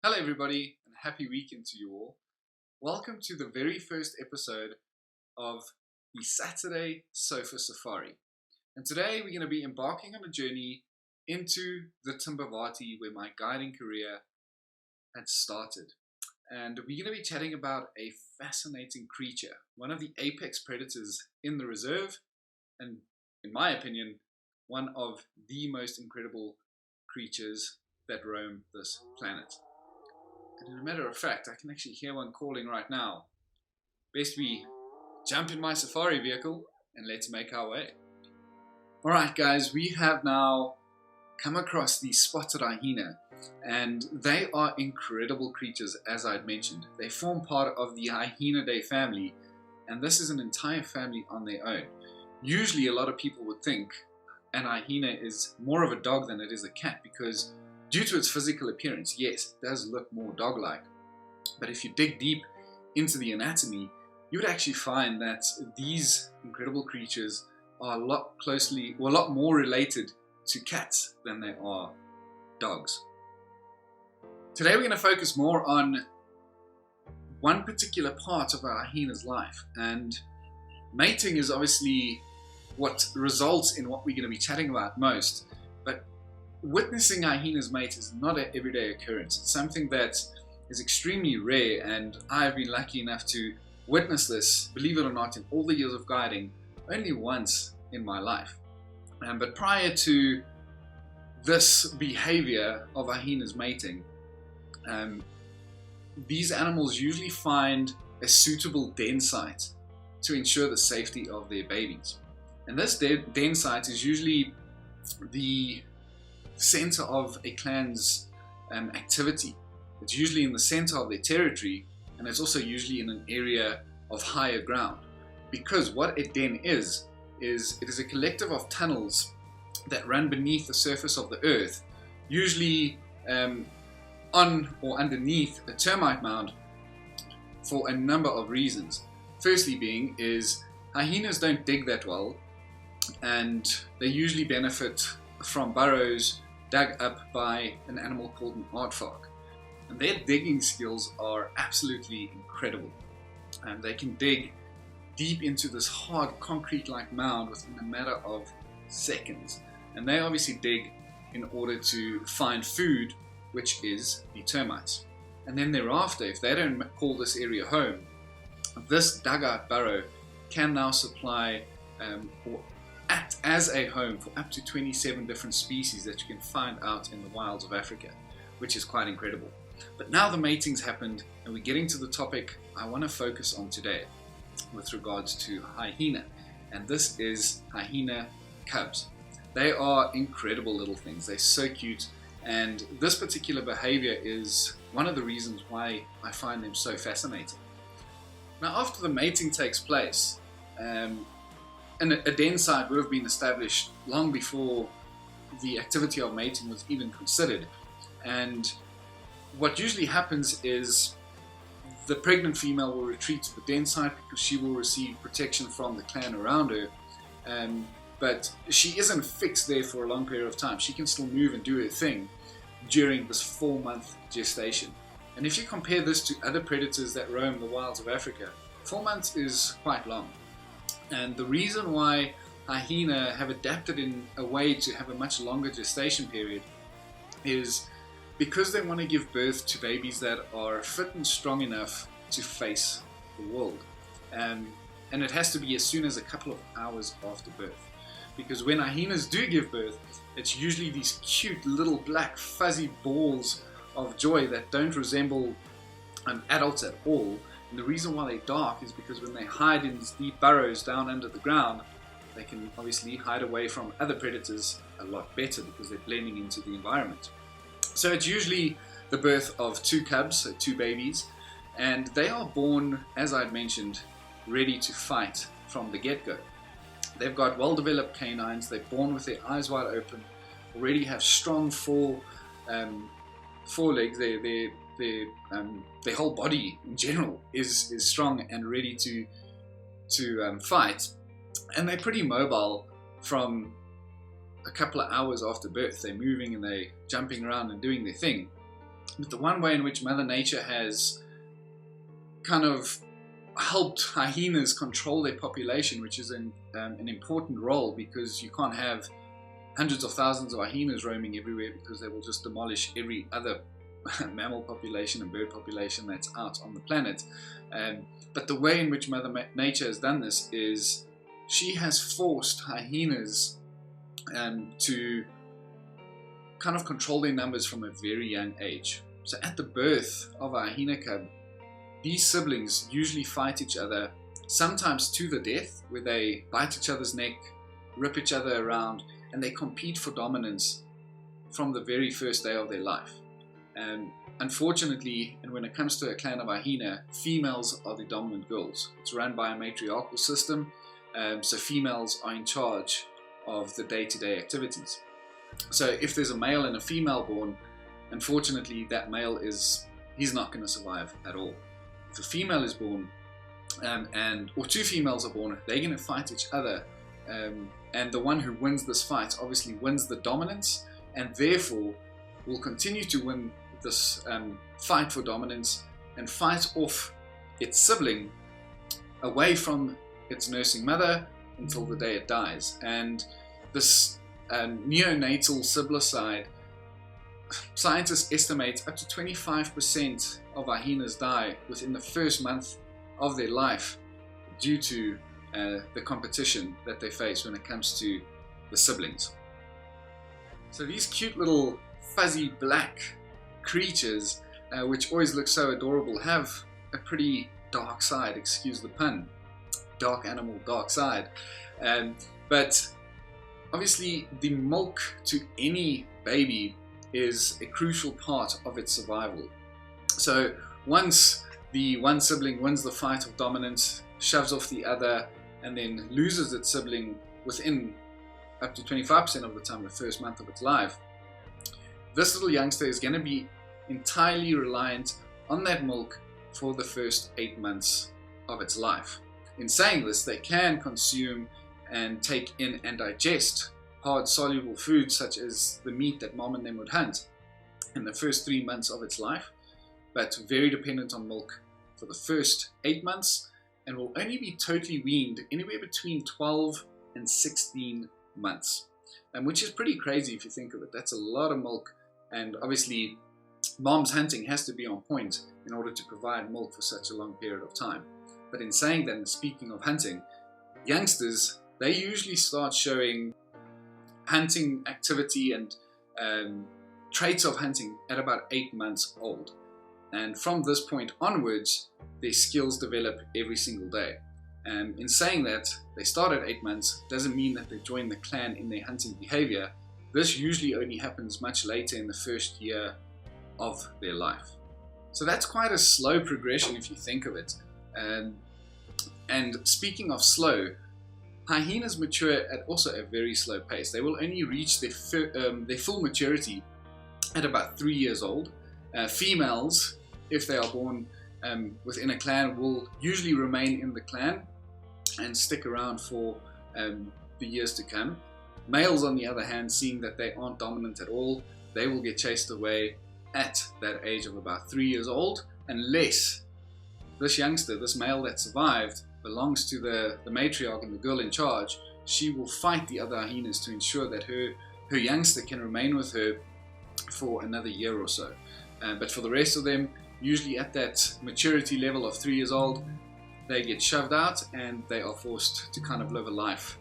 Hello everybody and happy weekend to you all. Welcome to the very first episode of the Saturday Sofa Safari. And today we're going to be embarking on a journey into the Timbavati where my guiding career had started. And we're going to be chatting about a fascinating creature, one of the apex predators in the reserve, and in my opinion, one of the most incredible creatures that roam this planet. And as a matter of fact, I can actually hear one calling right now. Best we jump in my safari vehicle and let's make our way. Alright guys, we have now come across the Spotted Hyena, and they are incredible creatures as I'd mentioned. They form part of the Hyenidae family, and this is an entire family on their own. Usually a lot of people would think an hyena is more of a dog than it is a cat because due to its physical appearance, yes, it does look more dog-like. But if you dig deep into the anatomy, you would actually find that these incredible creatures are a lot more related to cats than they are dogs. Today we're going to focus more on one particular part of a hyena's life, and mating is obviously what results in what we're going to be chatting about most. But witnessing hyenas mate is not an everyday occurrence. It's something that is extremely rare, and I've been lucky enough to witness this, believe it or not, in all the years of guiding, only once in my life. But prior to this behavior of hyenas mating, these animals usually find a suitable den site to ensure the safety of their babies. And this den site is usually the center of a clan's activity. It's usually in the center of their territory, and it's also usually in an area of higher ground, because what a den is it is a collective of tunnels that run beneath the surface of the earth, usually on or underneath a termite mound, for a number of reasons. Firstly being is hyenas don't dig that well, and they usually benefit from burrows dug up by an animal called an aardvark. And their digging skills are absolutely incredible. And they can dig deep into this hard concrete-like mound within a matter of seconds. And they obviously dig in order to find food, which is the termites. And then thereafter, if they don't call this area home, this dugout burrow can now supply or act as a home for up to 27 different species that you can find out in the wilds of Africa, which is quite incredible. But now the mating's happened and we're getting to the topic I want to focus on today with regards to hyena, and this is Hyena Cubs. They are incredible little things. They're so cute, and this particular behavior is one of the reasons why I find them so fascinating. Now after the mating takes place, and a den site would have been established long before the activity of mating was even considered. And what usually happens is the pregnant female will retreat to the den site because she will receive protection from the clan around her. But she isn't fixed there for a long period of time. She can still move and do her thing during this 4-month gestation. And if you compare this to other predators that roam the wilds of Africa, 4 months is quite long. And the reason why hyena have adapted in a way to have a much longer gestation period is because they want to give birth to babies that are fit and strong enough to face the world. And it has to be as soon as a couple of hours after birth. Because when hyenas do give birth, it's usually these cute little black fuzzy balls of joy that don't resemble adults at all. And the reason why they're dark is because when they hide in these deep burrows down under the ground, they can obviously hide away from other predators a lot better because they're blending into the environment. So it's usually the birth of 2 cubs, so 2 babies, and they are born, as I'd mentioned, ready to fight from the get-go. They've got well-developed canines, they're born with their eyes wide open, already have strong forelegs. Their whole body in general is strong and ready to fight, and they're pretty mobile from a couple of hours after birth. They're moving and they're jumping around and doing their thing. But the one way in which Mother Nature has kind of helped hyenas control their population, which is an important role, because you can't have hundreds of thousands of hyenas roaming everywhere, because they will just demolish every other mammal population and bird population that's out on the planet. But the way in which Mother Nature has done this is she has forced hyenas to kind of control their numbers from a very young age. So at the birth of a hyena cub, these siblings usually fight each other, sometimes to the death, where they bite each other's neck, rip each other around, and they compete for dominance from the very first day of their life. Unfortunately, and when it comes to a clan of hyena, females are the dominant girls. It's run by a matriarchal system, so females are in charge of the day-to-day activities. So if there's a male and a female born, unfortunately that male he's not going to survive at all. If a female is born, or two females are born, they're going to fight each other, and the one who wins this fight obviously wins the dominance, and therefore will continue to win this fight for dominance and fight off its sibling away from its nursing mother until the day it dies. And this neonatal siblicide, scientists estimate up to 25% of hyenas die within the first month of their life due to the competition that they face when it comes to the siblings. So these cute little fuzzy black creatures, which always look so adorable, have a pretty dark side, excuse the pun. Dark animal, dark side. But obviously the milk to any baby is a crucial part of its survival. So once the one sibling wins the fight of dominance, shoves off the other, and then loses its sibling within up to 25% of the time, the first month of its life, this little youngster is going to be entirely reliant on that milk for the first 8 months of its life. In saying this, they can consume and take in and digest hard soluble foods such as the meat that mom and them would hunt in the first 3 months of its life, but very dependent on milk for the first 8 months, and will only be totally weaned anywhere between 12 and 16 months, which is pretty crazy if you think of it. That's a lot of milk, and obviously mom's hunting has to be on point in order to provide milk for such a long period of time. But in saying that, and speaking of hunting, youngsters, they usually start showing hunting activity and traits of hunting at about 8 months old. And from this point onwards, their skills develop every single day. In saying that they start at 8 months doesn't mean that they join the clan in their hunting behavior. This usually only happens much later in the first year of their life. So that's quite a slow progression if you think of it. And speaking of slow, hyenas mature at also a very slow pace. They will only reach their full maturity at about 3 years old. Females, if they are born within a clan, will usually remain in the clan and stick around for the years to come. Males, on the other hand, seeing that they aren't dominant at all, they will get chased away at that age of about 3 years old, unless this youngster, this male that survived, belongs to the matriarch and the girl in charge. She will fight the other hyenas to ensure that her youngster can remain with her for another year or so. But for the rest of them, usually at that maturity level of 3 years old, they get shoved out and they are forced to kind of live a life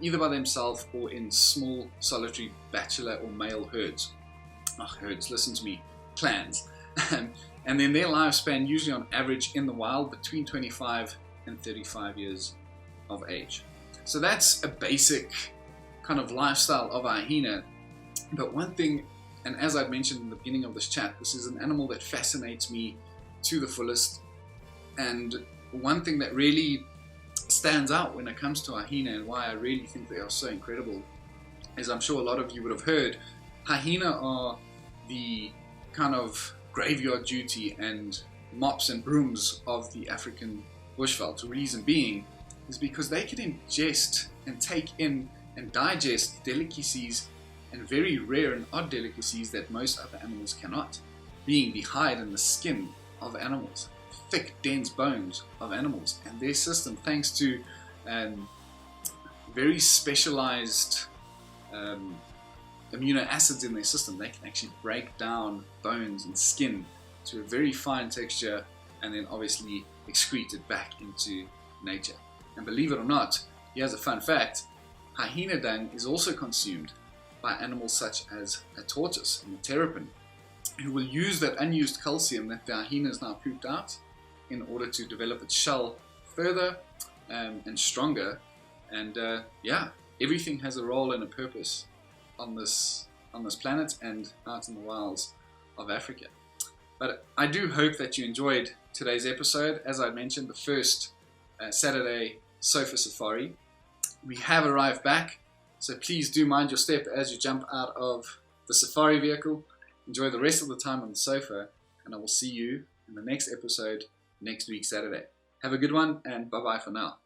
either by themselves or in small solitary bachelor or male herds. Herds, listen to me, clans. And then their lifespan, usually on average in the wild, between 25 and 35 years of age. So that's a basic kind of lifestyle of a hyena. But one thing, and as I mentioned in the beginning of this chat, this is an animal that fascinates me to the fullest. And one thing that really stands out when it comes to a hyena, and why I really think they are so incredible, is I'm sure a lot of you would have heard, hyena are the kind of graveyard duty and mops and brooms of the African bushveld. The reason being is because they can ingest and take in and digest delicacies and very rare and odd delicacies that most other animals cannot. being the hide and the skin of animals, thick, dense bones of animals, and their system, thanks to very specialized amino acids in their system, they can actually break down bones and skin to a very fine texture and then obviously excrete it back into nature. And believe it or not, here's a fun fact: hyena dung is also consumed by animals such as a tortoise and a terrapin, who will use that unused calcium that the hyena has now pooped out in order to develop its shell further and stronger. And yeah, everything has a role and a purpose on this planet and out in the wilds of Africa. But I do hope that you enjoyed today's episode. As I mentioned, the first Saturday sofa safari. We have arrived back, so please do mind your step as you jump out of the safari vehicle. Enjoy the rest of the time on the sofa, and I will see you in the next episode next week Saturday. Have a good one, and bye bye for now.